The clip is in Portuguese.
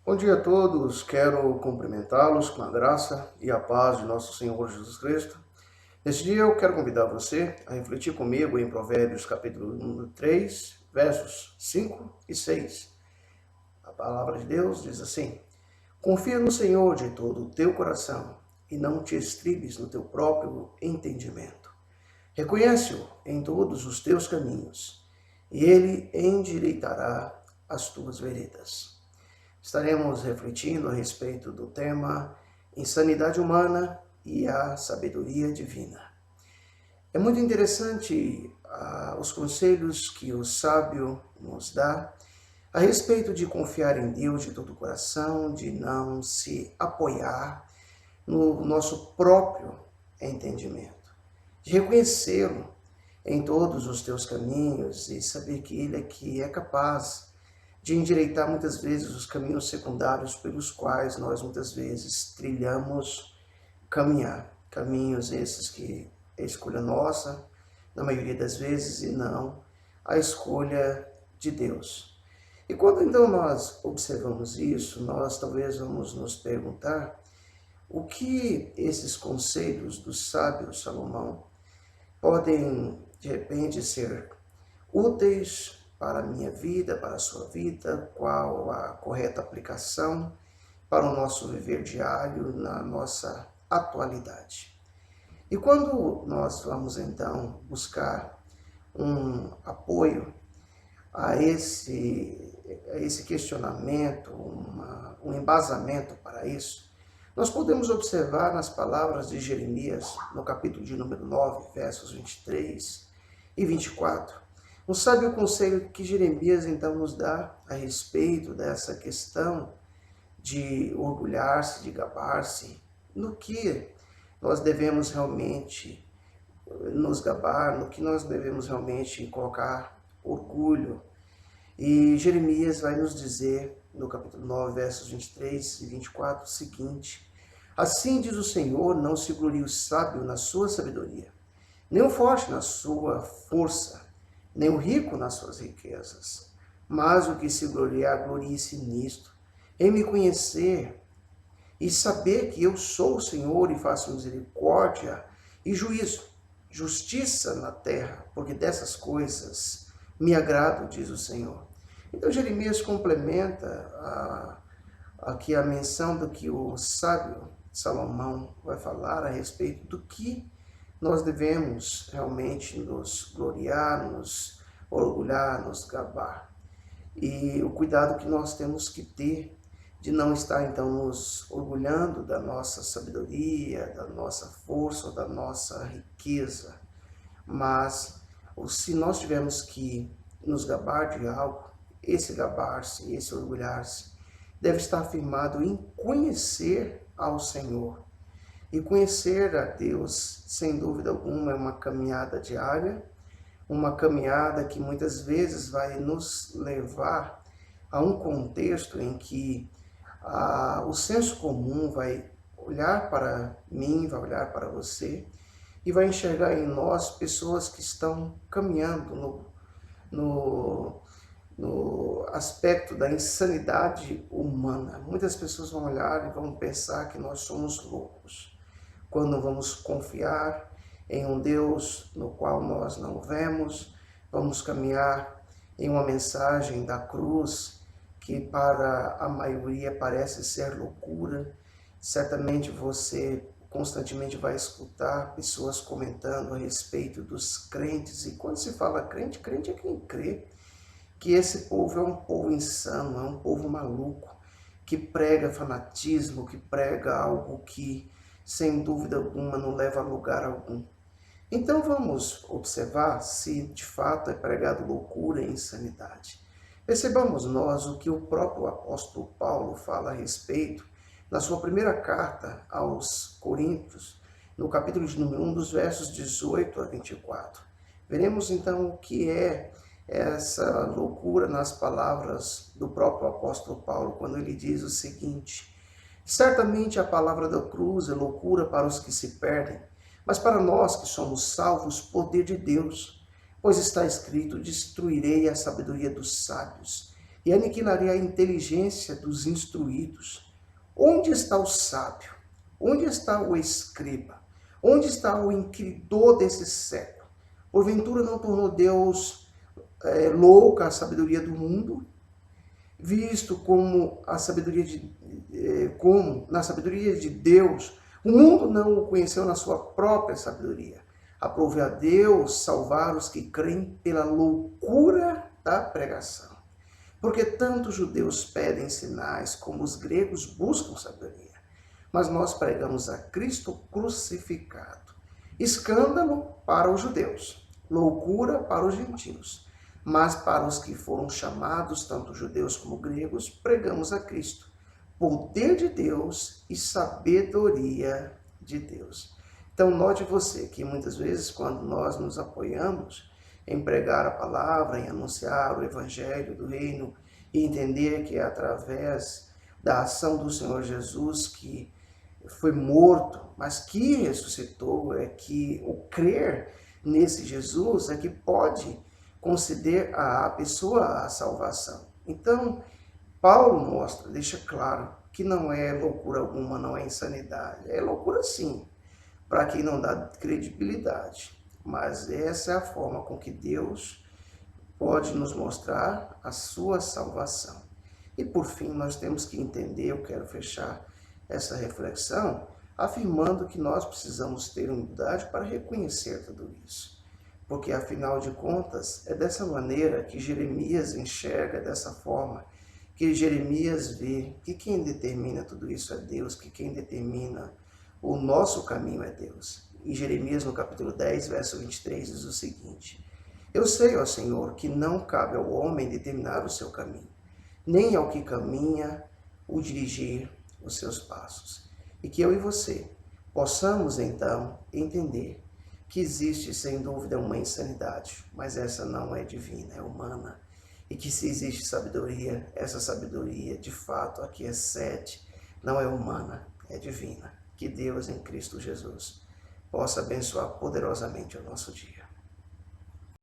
Bom dia a todos, quero cumprimentá-los com a graça e a paz de nosso Senhor Jesus Cristo. Neste dia eu quero convidar você a refletir comigo em Provérbios capítulo número 3, versos 5 e 6. A palavra de Deus diz assim: Confia no Senhor de todo o teu coração e não te estribes no teu próprio entendimento. Reconhece-o em todos os teus caminhos e ele endireitará as tuas veredas. Estaremos refletindo a respeito do tema Insanidade Humana e a Sabedoria Divina. É muito interessante os conselhos que o sábio nos dá a respeito de confiar em Deus de todo o coração, de não se apoiar no nosso próprio entendimento, de reconhecê-lo em todos os teus caminhos e saber que Ele é que é capaz de endireitar muitas vezes os caminhos secundários pelos quais nós muitas vezes trilhamos caminhar. Caminhos esses que é escolha nossa, na maioria das vezes, e não a escolha de Deus. E quando então nós observamos isso, nós talvez vamos nos perguntar o que esses conselhos do sábio Salomão podem, de repente, ser úteis para a minha vida, para a sua vida, qual a correta aplicação para o nosso viver diário, na nossa atualidade. E quando nós vamos então buscar um apoio a esse questionamento, um embasamento para isso, nós podemos observar nas palavras de Jeremias, no capítulo de número 9, versos 23 e 24, um sábio conselho que Jeremias então nos dá a respeito dessa questão de orgulhar-se, de gabar-se, no que nós devemos realmente nos gabar, no que nós devemos realmente colocar orgulho. E Jeremias vai nos dizer, no capítulo 9, versos 23 e 24, o seguinte: Assim diz o Senhor, não se glorie o sábio na sua sabedoria, nem o forte na sua força, nem o rico nas suas riquezas. Mas o que se gloriar, glorie-se nisto, em me conhecer e saber que eu sou o Senhor e faço misericórdia e juízo, justiça na terra, porque dessas coisas me agrado, diz o Senhor. Então Jeremias complementa aqui a menção do que o sábio Salomão vai falar a respeito do que nós devemos realmente nos gloriar, nos orgulhar, nos gabar. E o cuidado que nós temos que ter de não estar então nos orgulhando da nossa sabedoria, da nossa força, da nossa riqueza. Mas se nós tivermos que nos gabar de algo, esse gabar-se, esse orgulhar-se, deve estar firmado em conhecer ao Senhor. E conhecer a Deus, sem dúvida alguma, é uma caminhada diária, uma caminhada que muitas vezes vai nos levar a um contexto em que o senso comum vai olhar para mim, vai olhar para você e vai enxergar em nós pessoas que estão caminhando no aspecto da insanidade humana. Muitas pessoas vão olhar e vão pensar que nós somos loucos quando vamos confiar em um Deus no qual nós não vemos, vamos caminhar em uma mensagem da cruz que para a maioria parece ser loucura. Certamente você constantemente vai escutar pessoas comentando a respeito dos crentes, e quando se fala crente, crente é quem crê que esse povo é um povo insano, é um povo maluco, que prega fanatismo, que prega algo que sem dúvida alguma não leva a lugar algum. Então vamos observar se de fato é pregado loucura e insanidade. Percebamos nós o que o próprio apóstolo Paulo fala a respeito na sua primeira carta aos Coríntios, no capítulo de número 1, dos versos 18 a 24. Veremos então o que é essa loucura nas palavras do próprio apóstolo Paulo, quando ele diz o seguinte: Certamente a palavra da cruz é loucura para os que se perdem, mas para nós que somos salvos, poder de Deus. Pois está escrito: destruirei a sabedoria dos sábios, e aniquilarei a inteligência dos instruídos. Onde está o sábio? Onde está o escriba? Onde está o inquiridor desse século? Porventura não tornou Deus louca a sabedoria do mundo? Visto como a sabedoria como na sabedoria de Deus, o mundo não o conheceu na sua própria sabedoria. Aprove a Deus salvar os que creem pela loucura da pregação. Porque tanto os judeus pedem sinais, como os gregos buscam sabedoria. Mas nós pregamos a Cristo crucificado. Escândalo para os judeus, loucura para os gentios. Mas para os que foram chamados, tanto judeus como gregos, pregamos a Cristo, poder de Deus e sabedoria de Deus. Então, note você que muitas vezes, quando nós nos apoiamos em pregar a palavra, em anunciar o evangelho do reino e entender que é através da ação do Senhor Jesus que foi morto, mas que ressuscitou, é que o crer nesse Jesus é que pode conceder à pessoa a salvação. Então, Paulo mostra, deixa claro, que não é loucura alguma, não é insanidade. É loucura sim, para quem não dá credibilidade. Mas essa é a forma com que Deus pode nos mostrar a sua salvação. E por fim, nós temos que entender, eu quero fechar essa reflexão, afirmando que nós precisamos ter humildade para reconhecer tudo isso. Porque, afinal de contas, é dessa maneira que Jeremias enxerga, dessa forma que Jeremias vê que quem determina tudo isso é Deus, que quem determina o nosso caminho é Deus. E Jeremias, no capítulo 10, verso 23, diz o seguinte: Eu sei, ó Senhor, que não cabe ao homem determinar o seu caminho, nem ao que caminha o dirigir os seus passos. E que eu e você possamos, então, entender que existe, sem dúvida, uma insanidade, mas essa não é divina, é humana. E que se existe sabedoria, essa sabedoria, de fato, aqui excede, não é humana, é divina. Que Deus, em Cristo Jesus, possa abençoar poderosamente o nosso dia.